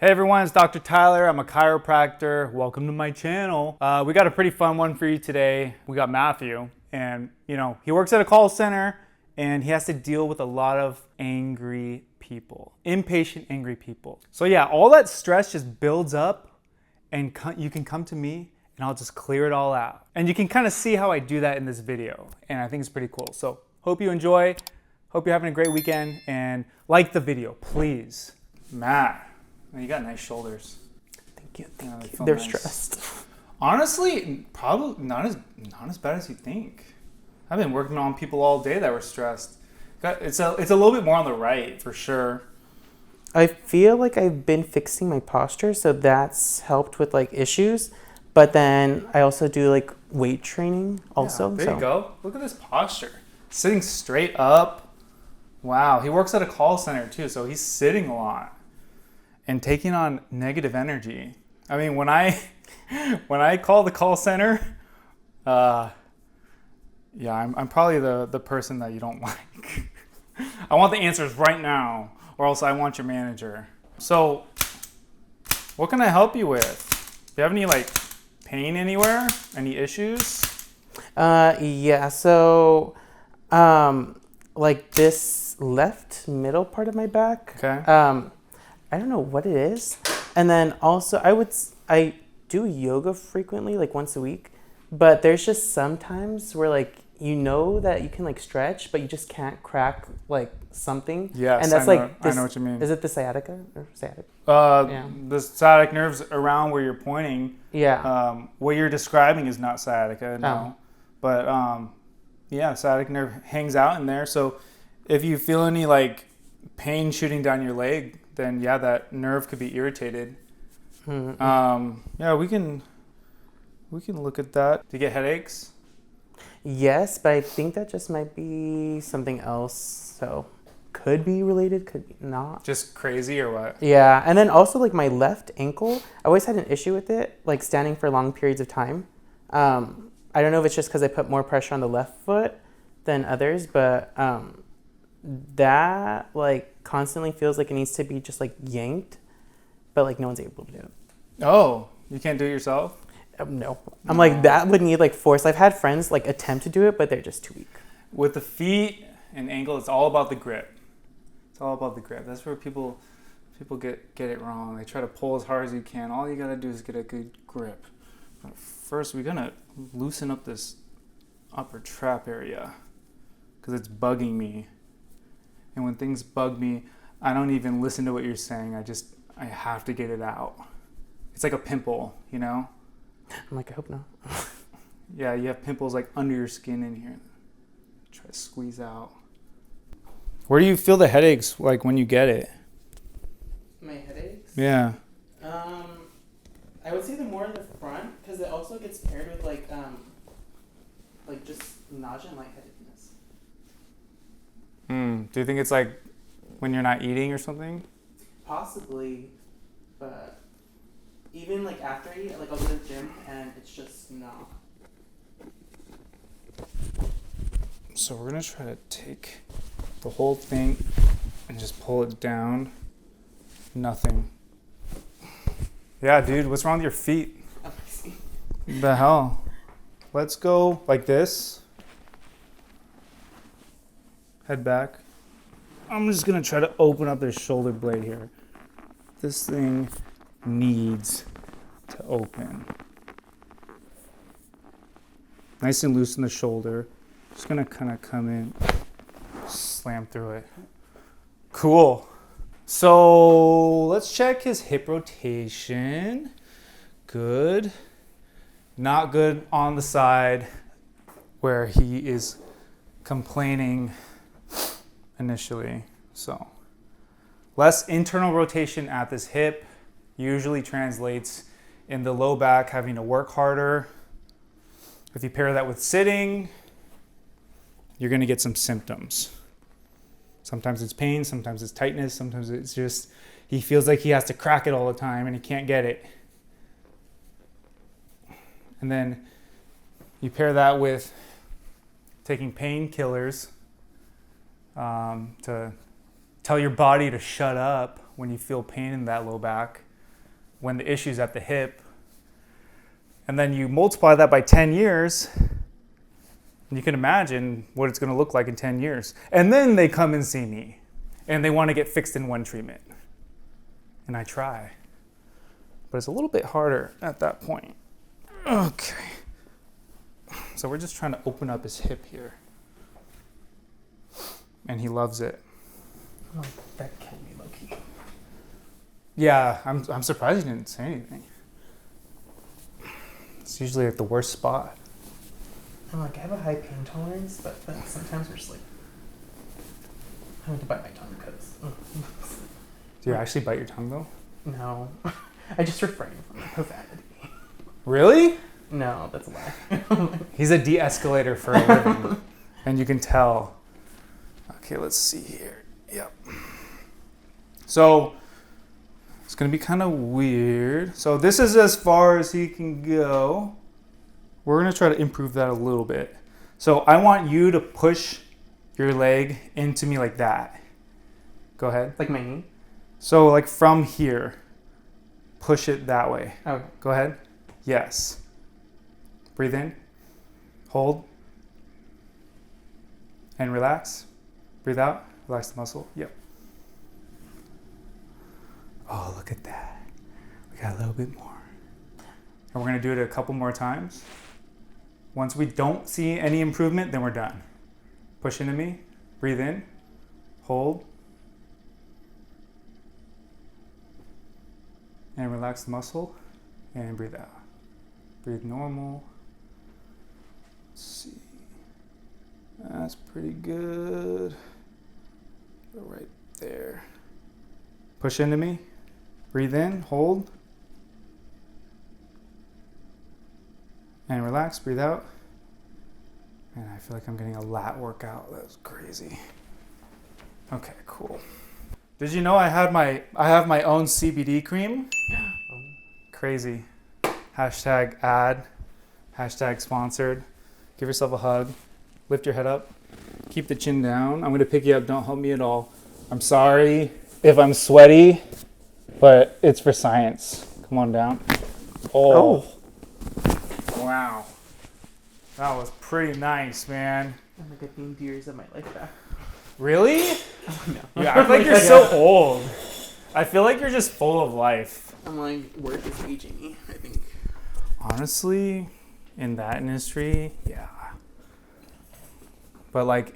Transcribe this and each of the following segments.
Hey everyone, it's Dr. Tyler. I'm a chiropractor. Welcome to my channel. We got a pretty fun one for you today. We got Matthew, and he works at a call center and he has to deal with a lot of angry people, impatient, angry people. So yeah, all that stress just builds up and you can come to me and I'll just clear it all out. And you can kind of see how I do that in this video. And I think it's pretty cool. So hope you enjoy. Hope you're having a great weekend and like the video, please. Matt. You got nice shoulders. Thank you. They're nice. Stressed. Honestly, probably not as bad as you think. I've been working on people all day that were stressed. It's a little bit more on the right for sure. I feel like I've been fixing my posture, so that's helped with like issues. But then I also do like weight training also. Yeah, there you go. Look at this posture. Sitting straight up. Wow. He works at a call center too, so he's sitting a lot. And taking on negative energy. I mean, when I call the call center, I'm probably the person that you don't like. I want the answers right now, or else I want your manager. So, what can I help you with? Do you have any like pain anywhere? Any issues? Yeah. So, like this left middle part of my back. Okay. I don't know what it is. And then also I do yoga frequently, like once a week, but there's just sometimes where like, that you can like stretch, but you just can't crack like something. Yes, and that's I know what you mean. Is it the sciatica or sciatic? The sciatic nerves around where you're pointing. Yeah. What you're describing is not sciatica, no. But sciatic nerve hangs out in there. So if you feel any like pain shooting down your leg, then yeah, that nerve could be irritated. Mm-hmm. We can look at that. Do you get headaches? Yes, but I think that just might be something else. So could be related, could be not. Just crazy or what? Yeah, and then also like my left ankle, I always had an issue with it, like standing for long periods of time. I don't know if it's just because I put more pressure on the left foot than others, but that like constantly feels like it needs to be just like yanked, but like no one's able to do it. Oh, you can't do it yourself? No. I'm like, that would need like force. I've had friends like attempt to do it, but they're just too weak. With the feet and ankle, it's all about the grip. It's all about the grip. That's where people get it wrong. They try to pull as hard as you can. All you gotta do is get a good grip. But first, we're gonna loosen up this upper trap area because it's bugging me. And when things bug me, I don't even listen to what you're saying. I have to get it out. It's like a pimple, I'm like, I hope not. Yeah, you have pimples like under your skin in here. Try to squeeze out. Where do you feel the headaches like when you get it? My headaches? Yeah. I would say the more in the front, because it also gets paired with like just nausea and lightheadedness. Do you think it's like when you're not eating or something? Possibly, but even like after I eat, like I'll go to the gym and it's just not. So we're gonna try to take the whole thing and just pull it down. Nothing. Yeah, dude, what's wrong with your feet? The hell? Let's go like this. Head back. I'm just gonna try to open up this shoulder blade here. This thing needs to open. Nice and loose in the shoulder. Just gonna kind of come in, slam through it. Cool. So let's check his hip rotation. Good. Not good on the side where he is complaining initially. So less internal rotation at this hip usually translates in the low back having to work harder. If you pair that with sitting, you're going to get some symptoms. Sometimes it's pain, sometimes it's tightness, sometimes it's just he feels like he has to crack it all the time and he can't get it. And then you pair that with taking painkillers to tell your body to shut up when you feel pain in that low back. when the issue's at the hip. And then you multiply that by 10 years, and you can imagine what it's going to look like in 10 years. And then they come and see me, and they want to get fixed in one treatment. And I try. But it's a little bit harder at that point. Okay. So we're just trying to open up his hip here. And he loves it. Oh, that can be low-key. Yeah, I'm surprised he didn't say anything. It's usually at the worst spot. I'm like, I have a high pain tolerance, but then sometimes we're just like, I have to bite my tongue because. Do you actually bite your tongue though? No. I just refrain from profanity. Really? No, that's a lie. He's a de-escalator for a living. And you can tell. Okay, let's see here. Yep. So, it's going to be kind of weird. So this is as far as he can go. We're going to try to improve that a little bit. So I want you to push your leg into me like that. Go ahead. Like my knee? So like from here, push it that way. Okay. Go ahead. Yes. Breathe in. Hold. And relax. Breathe out. Relax the muscle. Yep. Oh, look at that. We got a little bit more. And we're going to do it a couple more times. Once we don't see any improvement, then we're done. Push into me. Breathe in. Hold. And relax the muscle. And breathe out. Breathe normal. Let's see. That's pretty good. Go right there. Push into me. Breathe in. Hold. And relax. Breathe out. And I feel like I'm getting a lat workout. That was crazy. Okay, cool. Did you know I have my own CBD cream? Crazy. Hashtag ad. Hashtag sponsored. Give yourself a hug. Lift your head up. Keep the chin down. I'm going to pick you up. Don't help me at all. I'm sorry if I'm sweaty, but it's for science. Come on down. Oh. Wow. That was pretty nice, man. I'm like, I think years of my life back. Really? No. You act like you're so old. I feel like you're just full of life. I'm like, work is aging me, I think. Honestly, in that industry, yeah. But like,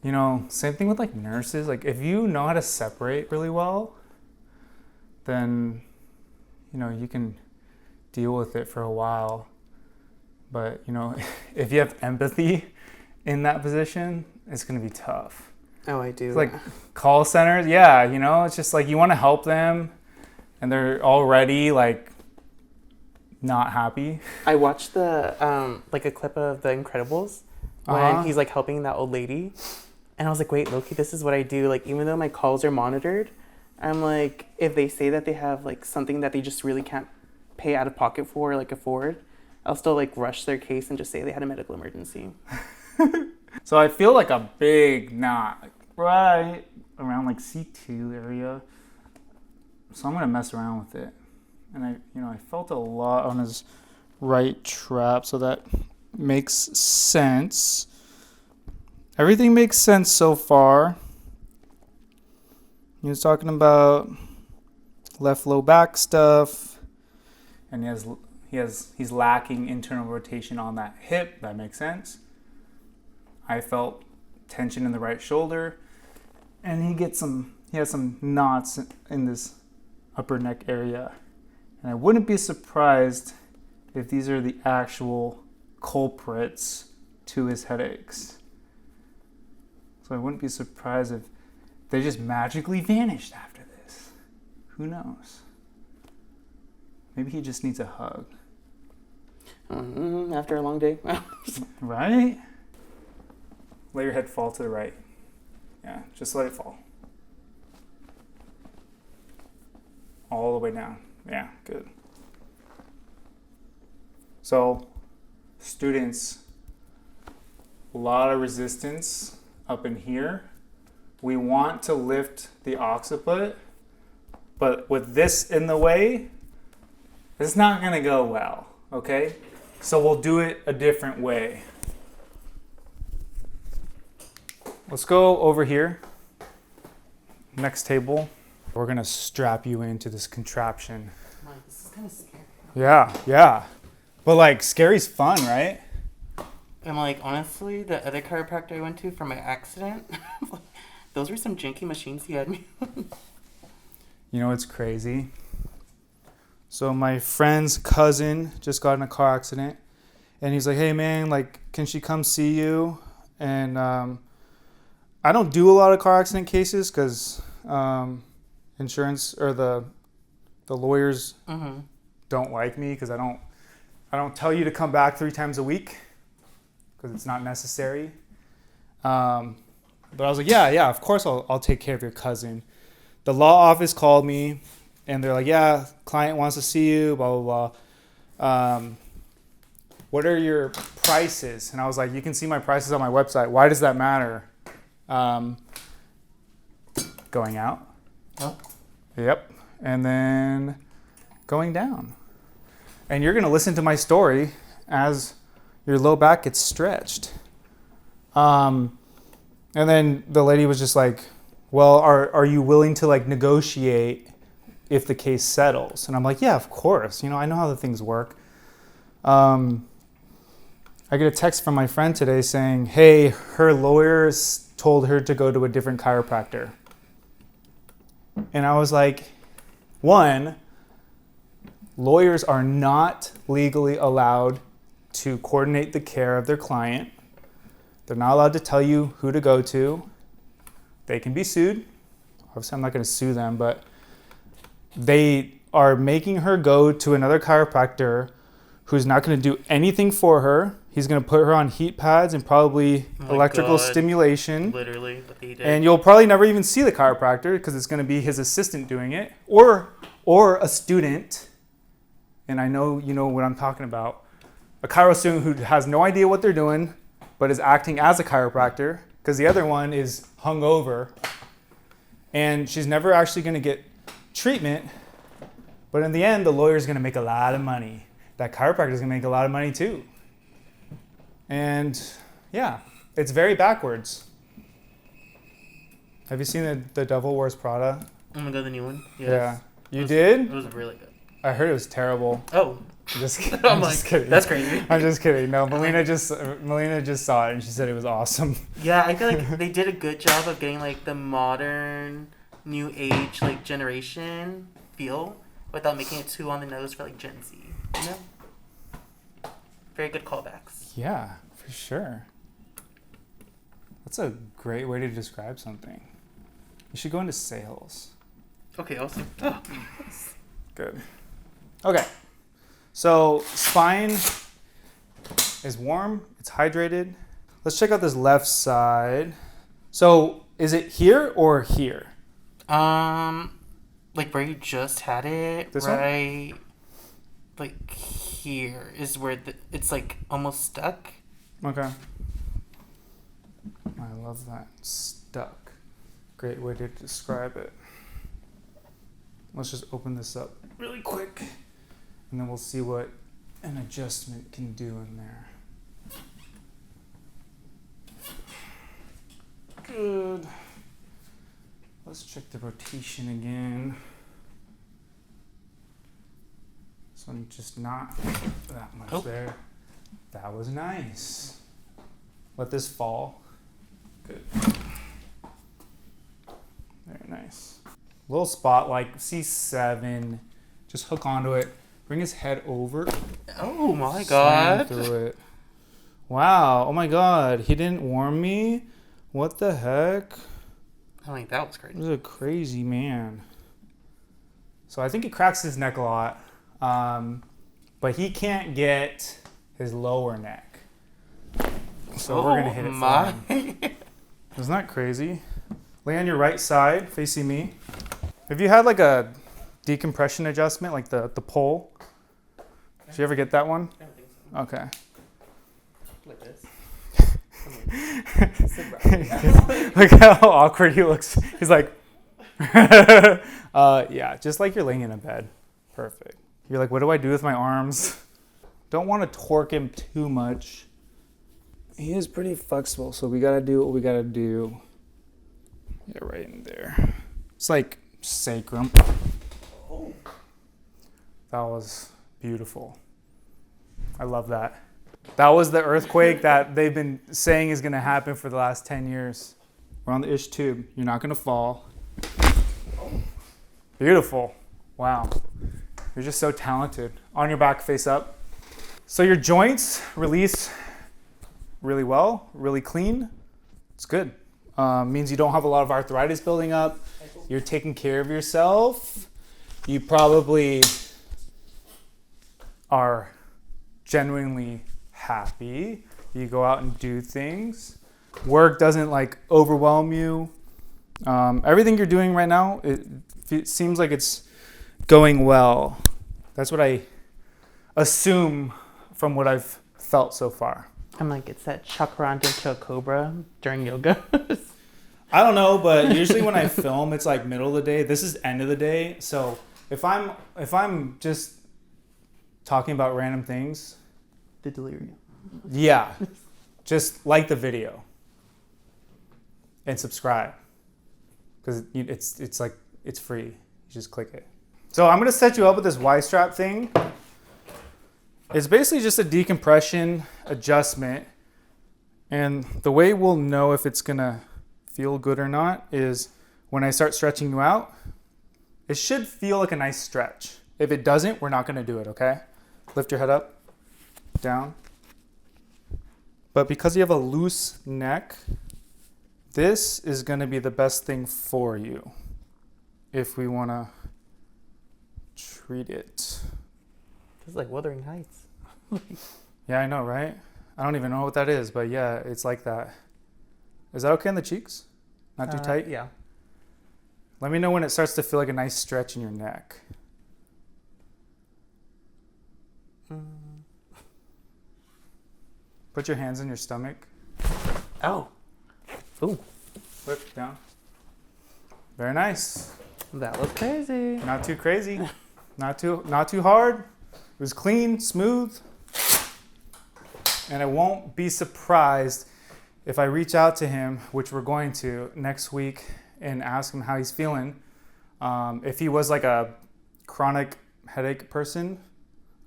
you know, same thing with like nurses. Like if you know how to separate really well, then, you know, you can deal with it for a while. But, you know, if you have empathy in that position, it's going to be tough. Oh, I do. It's like call centers, yeah, you know, it's just like you want to help them and they're already like not happy. I watched the like a clip of The Incredibles when he's like helping that old lady, and I was like, wait, Loki, this is what I do. Like, even though my calls are monitored, I'm like, if they say that they have like something that they just really can't pay out of pocket for, like afford, I'll still like rush their case and just say they had a medical emergency. So I feel like a big knot, like right around like C2 area. So I'm gonna mess around with it. And I felt a lot on his right trap, so that makes sense. Everything makes sense so far. He was talking about left low back stuff, and he's lacking internal rotation on that hip. That makes sense. I felt tension in the right shoulder, and he has some knots in this upper neck area. And I wouldn't be surprised if these are the actual culprits to his headaches. So I wouldn't be surprised if they just magically vanished after this. Who knows? Maybe he just needs a hug. After a long day. Right? Let your head fall to the right. Yeah, just let it fall. All the way down. Yeah, good. So, students, a lot of resistance up in here. We want to lift the occiput, but with this in the way, It's not gonna go well, okay? So we'll do it a different way. Let's go over here. Next table. We're gonna strap you into this contraption. Mike, this is kind of scary. Yeah. But like, scary's fun, right? And like, honestly, the other chiropractor I went to for my accident, those were some janky machines he had me on. You know what's crazy? So my friend's cousin just got in a car accident, and he's like, "Hey man, like, can she come see you?" And I don't do a lot of car accident cases because insurance or the lawyers don't like me because I don't tell you to come back 3 times a week because it's not necessary. But I was like, yeah, of course I'll take care of your cousin. The law office called me and they're like, yeah, client wants to see you, blah, blah, blah. What are your prices? And I was like, you can see my prices on my website. Why does that matter? Going out. Oh. Yep. And then going down. And you're going to listen to my story as your low back gets stretched. And then the lady was just like, well, are you willing to like negotiate if the case settles? And I'm like, yeah, of course. You know, I know how the things work. I get a text from my friend today saying, hey, her lawyers told her to go to a different chiropractor. And I was like, one, lawyers are not legally allowed to coordinate the care of their client. They're not allowed to tell you who to go to. They can be sued. Obviously, I'm not going to sue them, but they are making her go to another chiropractor who's not going to do anything for her. He's going to put her on heat pads and probably electrical stimulation. Literally, what he did. And you'll probably never even see the chiropractor because it's going to be his assistant doing it, or a student. And I know you know what I'm talking about. A chiro student who has no idea what they're doing, but is acting as a chiropractor because the other one is hungover. And she's never actually going to get treatment. But in the end, the lawyer's going to make a lot of money. That chiropractor is going to make a lot of money too. And yeah, it's very backwards. Have you seen the Devil Wears Prada? Oh my god, the new one? Yes. Yeah. You did? It was really good. I heard it was terrible. Oh. I'm just kidding. I'm like, kidding. that's crazy. I'm just kidding. No, Melina just saw it and she said it was awesome. Yeah, I feel like they did a good job of getting like the modern, new age like generation feel without making it too on the nose for like Gen Z. You know? Very good callbacks. Yeah, for sure. That's a great way to describe something. You should go into sales. Okay, awesome. Oh. Good. Okay. So spine is warm. It's hydrated. Let's check out this left side. So is it here or here? Like where you just had it, This right? One? Like here is where it's like almost stuck. Okay. I love that. Stuck. Great way to describe it. Let's just open this up really quick, and then we'll see what an adjustment can do in there. Good. Let's check the rotation again. This one just not that much there. That was nice. Let this fall. Good. Very nice. Little spot like C7. Just hook onto it. Bring his head over. Oh my Slam god. through it. Wow. Oh my god. He didn't warn me? What the heck? I think that was crazy. This is a crazy man. So I think he cracks his neck a lot. But he can't get his lower neck. So we're going to hit it for him. Isn't that crazy? Lay on your right side, facing me. Have you had like a decompression adjustment, like the pole? Did you ever get that one? I don't think so. Okay. Like this. Look how awkward he looks. He's like, yeah, just like you're laying in a bed. Perfect. You're like, what do I do with my arms? Don't want to torque him too much. He is pretty flexible, so we gotta do what we gotta do. Yeah, right in there. It's like sacrum. That was beautiful. I love that. That was the earthquake that they've been saying is gonna happen for the last 10 years. We're on the ish tube. You're not gonna fall. Beautiful. Wow. You're just so talented. On your back, face up. So your joints release really well, really clean. It's good. Means you don't have a lot of arthritis building up. You're taking care of yourself. You probably are genuinely happy. You go out and do things. Work doesn't like overwhelm you. Everything you're doing right now, it seems like it's going well. That's what I assume from what I've felt so far. I'm like, it's that chakra into a cobra during yoga. I don't know, but usually when I film, it's like middle of the day. This is end of the day. So if I'm just talking about random things, The delirium. yeah, just like the video and subscribe because it's like it's free. You just click it. So I'm gonna set you up with this Y-strap thing. It's basically just a decompression adjustment, and the way we'll know if it's gonna feel good or not is when I start stretching you out. It should feel like a nice stretch. If it doesn't, we're not gonna do it, okay? Lift your head up, down. But because you have a loose neck, this is gonna be the best thing for you if we wanna treat it. This is like Wuthering Heights. Yeah, I know, right? I don't even know what that is, but yeah, it's like that. Is that okay in the cheeks? Not too tight? Yeah. Let me know when it starts to feel like a nice stretch in your neck. Put your hands in your stomach. Oh. Ooh. Flip down. Very nice. That was crazy. Not too crazy. Not too hard. It was clean, smooth. And I won't be surprised if I reach out to him, which we're going to next week, and ask him how he's feeling. If he was like a chronic headache person,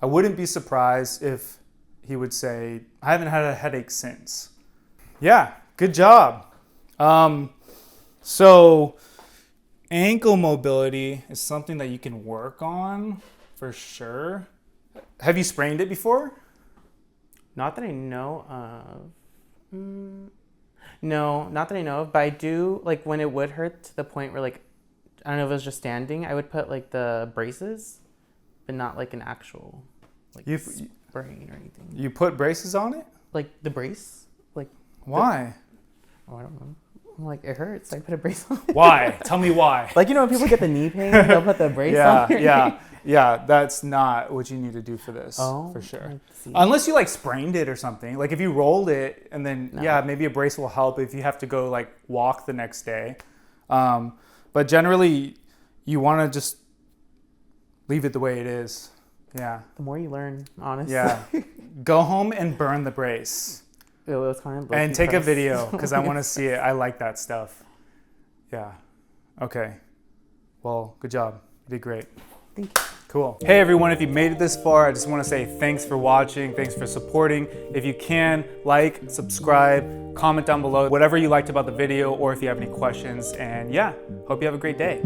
I wouldn't be surprised if he would say, I haven't had a headache since. Yeah, good job. So ankle mobility is something that you can work on for sure. Have you sprained it before? Not that I know of. No, not that I know of, but I do, like, when it would hurt to the point where, like, I don't know if it was just standing, I would put, like, the braces, but not, like, an actual, like, sprain or anything. You put braces on it? Like, the brace? Like, why? I don't know. I'm like, it hurts. I put a brace on. Why? Tell me why. Like, you know, when people get the knee pain, they'll put the brace on. Yeah. That's not what you need to do for this, for sure. Unless you like sprained it or something. Like if you rolled it and then, maybe a brace will help if you have to go like walk the next day. But generally, you want to just leave it the way it is. Yeah. The more you learn, honestly. Yeah. Go home and burn the brace. It was kind of and take a video because I want to see it. I like that stuff. Yeah. Okay. Well, good job. You did great. Thank you. Cool. Hey everyone, if you made it this far, I just want to say thanks for watching. Thanks for supporting. If you can, like, subscribe, comment down below whatever you liked about the video or if you have any questions. And yeah, hope you have a great day.